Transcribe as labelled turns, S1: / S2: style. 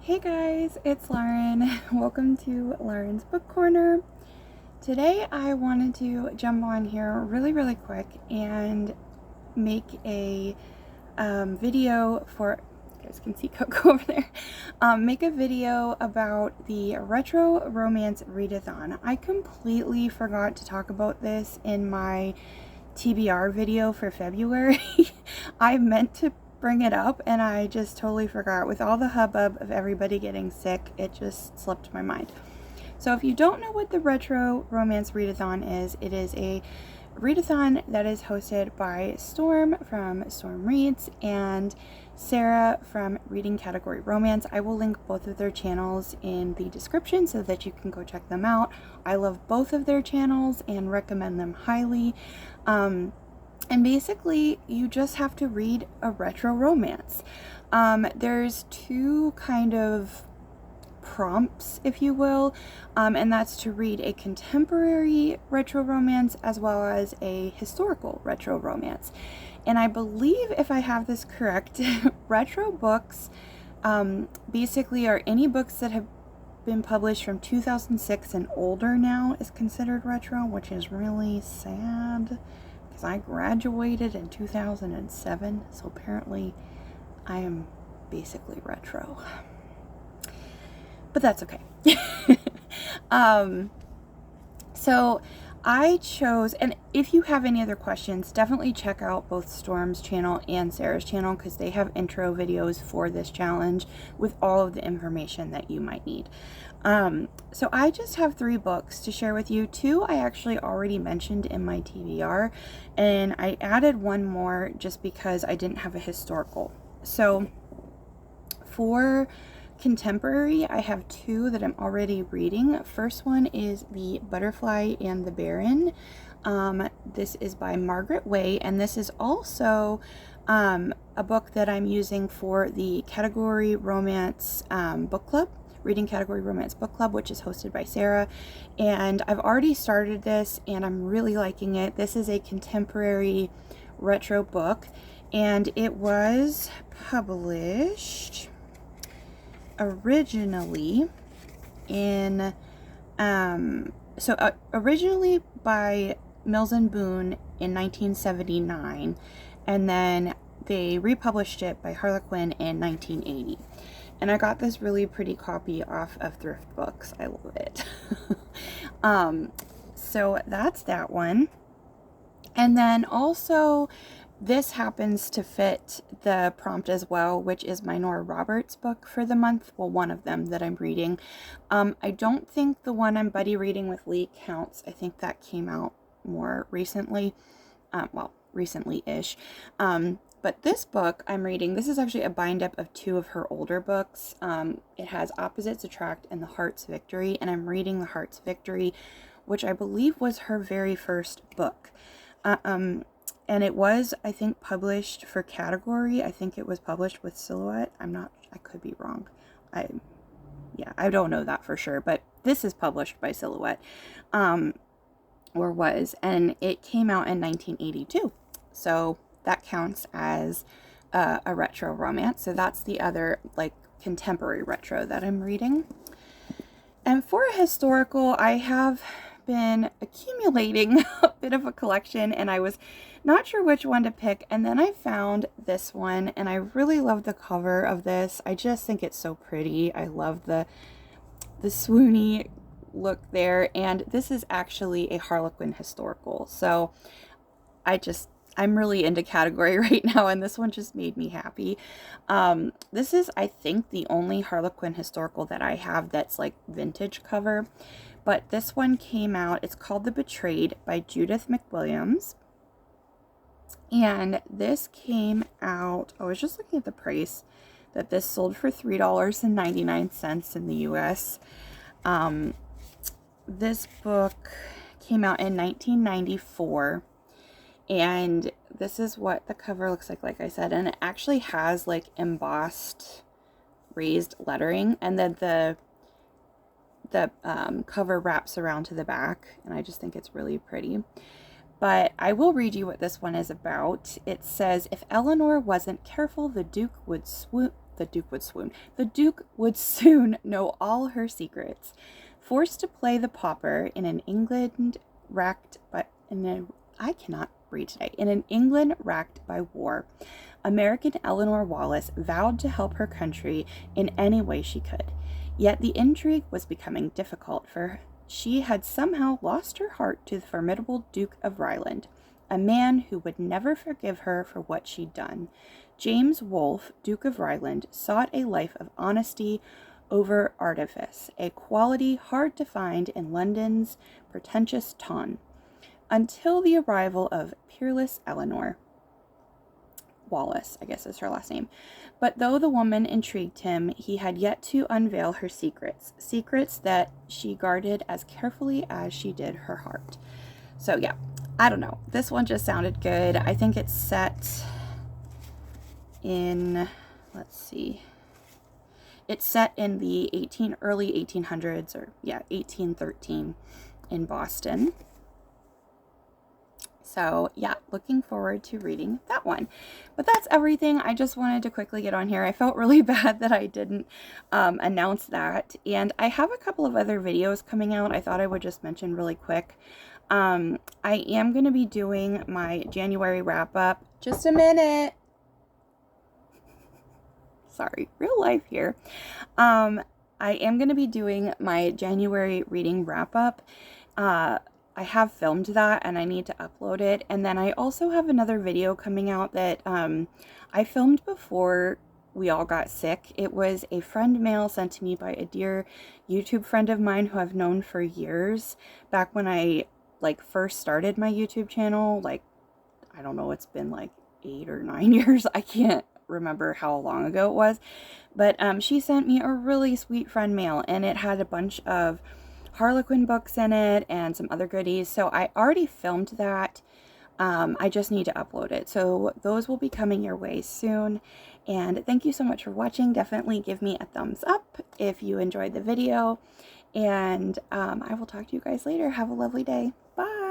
S1: Hey guys, it's Lauren. Welcome to Lauren's Book Corner. Today I wanted to jump on here really quick and make a video for, you guys can see Coco over there, make a video about the Retro Romance Readathon. I completely forgot to talk about this in my TBR video for February. I meant to bring it up and I just totally forgot. With all the hubbub of everybody getting sick, it just slipped my mind. So if you don't know what the Retro Romance Readathon is, it is a readathon that is hosted by Storm from Storm Reads and Sarah from Reading Category Romance. I will link both of their channels in the description so that you can go check them out. I love both of their channels and recommend them highly. And basically, you just have to read a retro romance. There's two kind of prompts, if you will, and that's to read a contemporary retro romance as well as a historical retro romance. And I believe, if I have this correct, retro books basically are any books that have been published from 2006 and older now is considered retro, which is really sad because I graduated in 2007, so apparently I am basically retro. But that's okay. So I chose, and if you have any other questions, definitely check out both Storm's channel and Sarah's channel because they have intro videos for this challenge with all of the information that you might need. So I just have 3 books to share with you. 2 I actually already mentioned in my TBR, and I added one more just because I didn't have a historical. So for contemporary, I have 2 that I'm already reading. First one is The Butterfly and the Baron. This is by Margaret Way, and this is also a book that I'm using for the Category Romance Book Club, Reading Category Romance Book Club, which is hosted by Sarah. And I've already started this, and I'm really liking it. This is a contemporary retro book, and it was published originally in originally by Mills and Boon in 1979, and then they republished it by Harlequin in 1980. And I got this really pretty copy off of Thrift Books. I love it. So that's that one. And then also, this happens to fit the prompt as well, which is my Nora Roberts book for the month. Well, one of them that I'm reading. I don't think the one I'm buddy reading with Lee counts. I think that came out more recently. Well, recently-ish. But this book I'm reading, this is actually a bind-up of 2 of her older books. It has Opposites Attract and The Heart's Victory, and I'm reading The Heart's Victory, which I believe was her very first book. And it was, I think, published for Category. I think it was published with Silhouette. I could be wrong. I don't know that for sure, but this is published by Silhouette, or was, and it came out in 1982. So that counts as a retro romance. So that's the other, like, contemporary retro that I'm reading. And for a historical, I have been accumulating a bit of a collection, and I was not sure which one to pick, and then I found this one, and I really love the cover of this. I just think it's so pretty. I love the swoony look there, and this is actually a Harlequin historical, so I'm really into Category right now, and this one just made me happy. This is, I think, the only Harlequin historical that I have that's like vintage cover. But this one came out, it's called The Betrayed by Judith McWilliams. And this came out, I was just looking at the price, that this sold for $3.99 in the US. This book came out in 1994. And this is what the cover looks like I said. And it actually has like embossed raised lettering. And then the cover wraps around to the back, and I just think it's really pretty. But I will read you what this one is about. It says, if Eleanor wasn't careful, the Duke would the Duke would swoon. The Duke would soon know all her secrets. Forced to play the pauper in an England racked by I cannot read today. In an England racked by war, American Eleanor Wallace vowed to help her country in any way she could. Yet the intrigue was becoming difficult, for she had somehow lost her heart to the formidable Duke of Ryland, a man who would never forgive her for what she'd done. James Wolfe, Duke of Ryland, sought a life of honesty over artifice, a quality hard to find in London's pretentious ton, until the arrival of peerless Eleanor Wallace, I guess is her last name. But though the woman intrigued him, he had yet to unveil her secrets that she guarded as carefully as she did her heart. So yeah, I don't know. This one just sounded good. I think it's set in, let's see. It's set in the early 1800s, or yeah, 1813 in Boston. So yeah, looking forward to reading that one. But that's everything. I just wanted to quickly get on here. I felt really bad that I didn't announce that. And I have a couple of other videos coming out I thought I would just mention really quick. I am going to be doing my January wrap up. Just a minute. Sorry, real life here. I am going to be doing my January reading wrap up. I have filmed that and I need to upload it. And then I also have another video coming out that I filmed before we all got sick. It was a friend mail sent to me by a dear YouTube friend of mine who I've known for years. Back when I first started my YouTube channel, I don't know, it's been 8 or 9 years. I can't remember how long ago it was. But she sent me a really sweet friend mail, and it had a bunch of Harlequin books in it and some other goodies. So I already filmed that. I just need to upload it. So those will be coming your way soon. And thank you so much for watching. Definitely give me a thumbs up if you enjoyed the video. And I will talk to you guys later. Have a lovely day. Bye.